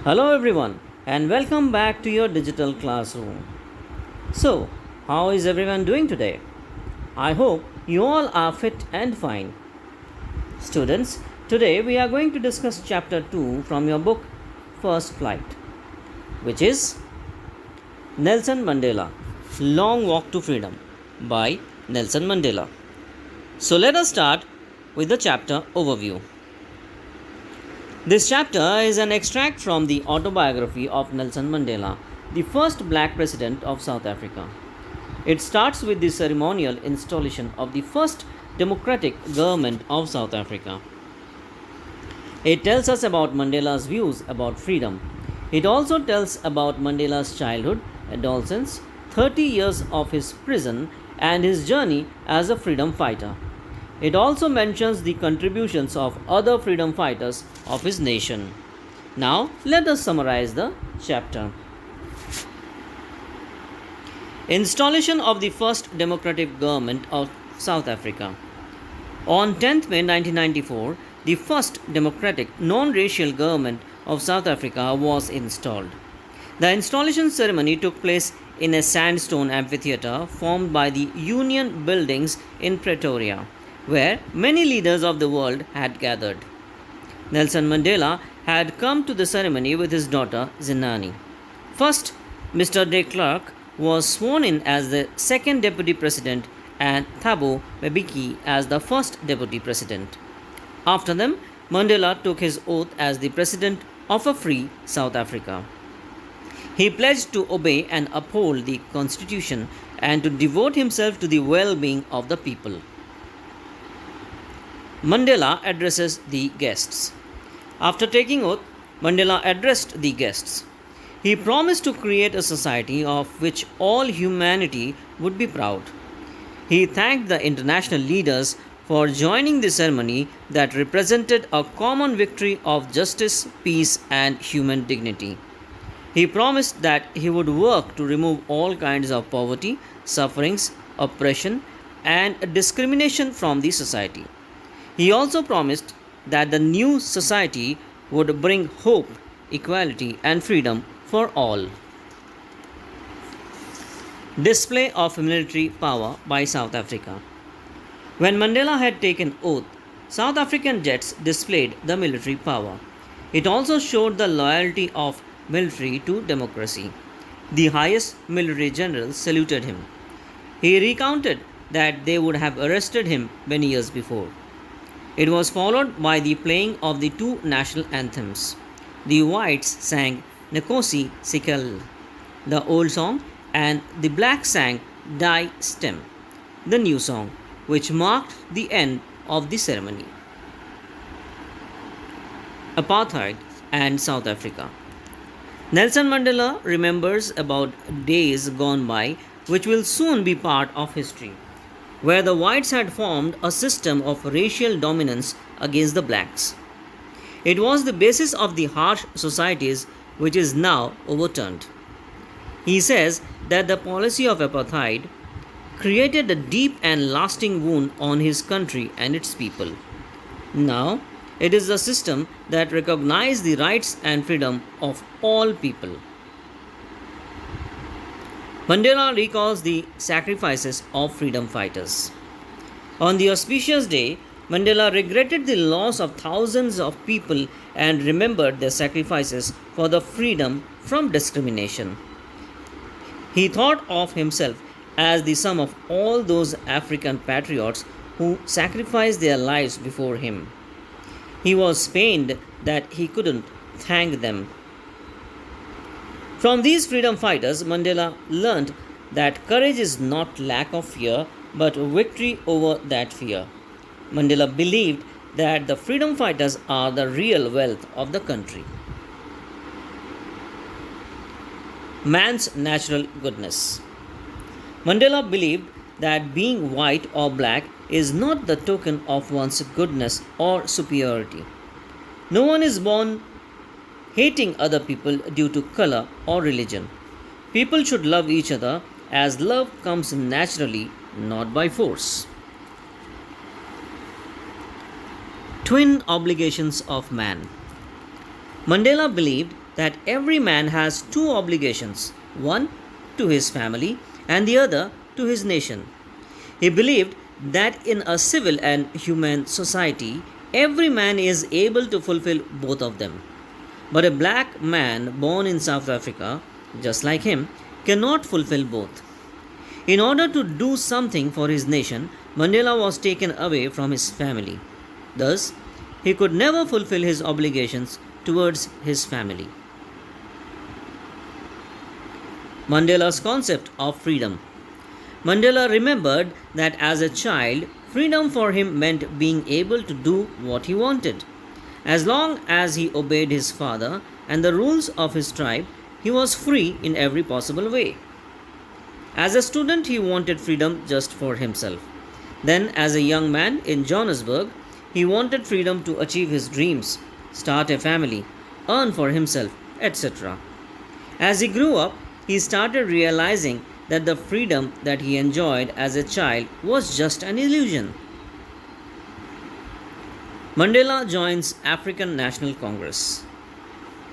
Hello everyone and welcome back to your digital classroom. So, how is everyone doing today? I hope you all are fit and fine. Students, today we are going to discuss chapter 2 from your book First Flight, which is Nelson Mandela Long Walk to Freedom by Nelson Mandela. So, let us start with the chapter overview. This chapter is an extract from the autobiography of Nelson Mandela, the first black president of South Africa. It starts with the ceremonial installation of the first democratic government of South Africa. It tells us about Mandela's views about freedom. It also tells about Mandela's childhood, adolescence, 30 years of his prison, and his journey as a freedom fighter. It also mentions the contributions of other freedom fighters of his nation. Now, let us summarize the chapter. Installation of the first democratic government of South Africa. On 10th May 1994, the first democratic non-racial government of South Africa was installed. The installation ceremony took place in a sandstone amphitheatre formed by the Union Buildings in Pretoria, where many leaders of the world had gathered. Nelson Mandela had come to the ceremony with his daughter Zinani. First, Mr. de Klerk was sworn in as the second deputy president and Thabo Mbeki as the first deputy president. After them, Mandela took his oath as the president of a free South Africa. He pledged to obey and uphold the constitution and to devote himself to the well-being of the people. Mandela addresses the guests. After taking oath, Mandela addressed the guests. He promised to create a society of which all humanity would be proud. He thanked the international leaders for joining the ceremony that represented a common victory of justice, peace, and human dignity. He promised that he would work to remove all kinds of poverty, sufferings, oppression, and discrimination from the society. He also promised that the new society would bring hope, equality, and freedom for all. Display of military power by South Africa. When Mandela had taken oath, South African jets displayed the military power. It also showed the loyalty of military to democracy. The highest military generals saluted him. He recounted that they would have arrested him many years before. It was followed by the playing of the two national anthems. The whites sang Nkosi Sikelel, the old song, and the blacks sang Die Stem, the new song, which marked the end of the ceremony. Apartheid and South Africa. Nelson Mandela remembers about days gone by which will soon be part of history, where the whites had formed a system of racial dominance against the blacks. It was the basis of the harsh societies which is now overturned. He says that the policy of apartheid created a deep and lasting wound on his country and its people. Now, it is the system that recognizes the rights and freedom of all people. Mandela recalls the sacrifices of freedom fighters. On the auspicious day, Mandela regretted the loss of thousands of people and remembered their sacrifices for the freedom from discrimination. He thought of himself as the sum of all those African patriots who sacrificed their lives before him. He was pained that he couldn't thank them. From these freedom fighters, Mandela learned that courage is not lack of fear but victory over that fear. Mandela believed that the freedom fighters are the real wealth of the country. Man's natural goodness. Mandela believed that being white or black is not the token of one's goodness or superiority. No one is born hating other people due to color or religion. People should love each other as love comes naturally, not by force. Twin obligations of man. Mandela believed that every man has two obligations, one to his family and the other to his nation. He believed that in a civil and humane society, every man is able to fulfill both of them. But a black man born in South Africa, just like him, cannot fulfill both. In order to do something for his nation, Mandela was taken away from his family. Thus, he could never fulfill his obligations towards his family. Mandela's concept of freedom. Mandela remembered that as a child, freedom for him meant being able to do what he wanted. As long as he obeyed his father and the rules of his tribe, he was free in every possible way. As a student, he wanted freedom just for himself. Then, as a young man in Johannesburg, he wanted freedom to achieve his dreams, start a family, earn for himself, etc. As he grew up, he started realizing that the freedom that he enjoyed as a child was just an illusion. Mandela joins African National Congress.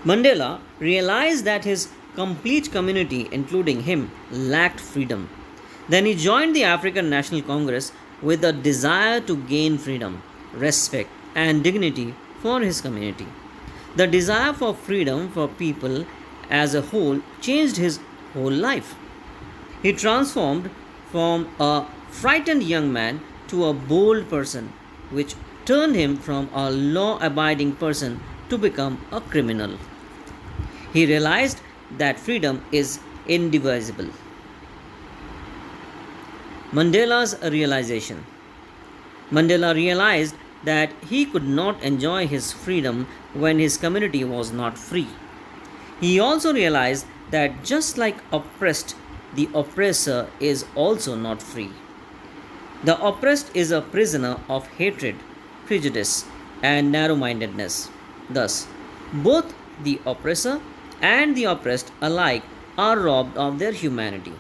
Mandela realized that his complete community, including him, lacked freedom. Then he joined the African National Congress with a desire to gain freedom, respect, and dignity for his community. The desire for freedom for people as a whole changed his whole life. He transformed from a frightened young man to a bold person, which turned him from a law abiding person to become a criminal. He realized that freedom is indivisible. Mandela's realization. Mandela realized that he could not enjoy his freedom when his community was not free. He also realized that just like oppressed, the oppressor is also not free. The oppressed is a prisoner of hatred, prejudice, and narrow mindedness. Thus, both the oppressor and the oppressed alike are robbed of their humanity.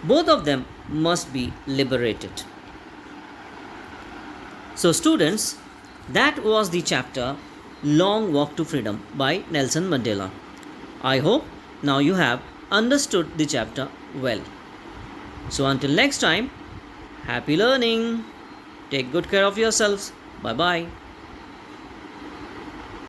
Both of them must be liberated. So, students, that was the chapter Long Walk to Freedom by Nelson Mandela. I hope now you have understood the chapter well. So, until next time, happy learning. Take good care of yourselves. Bye bye.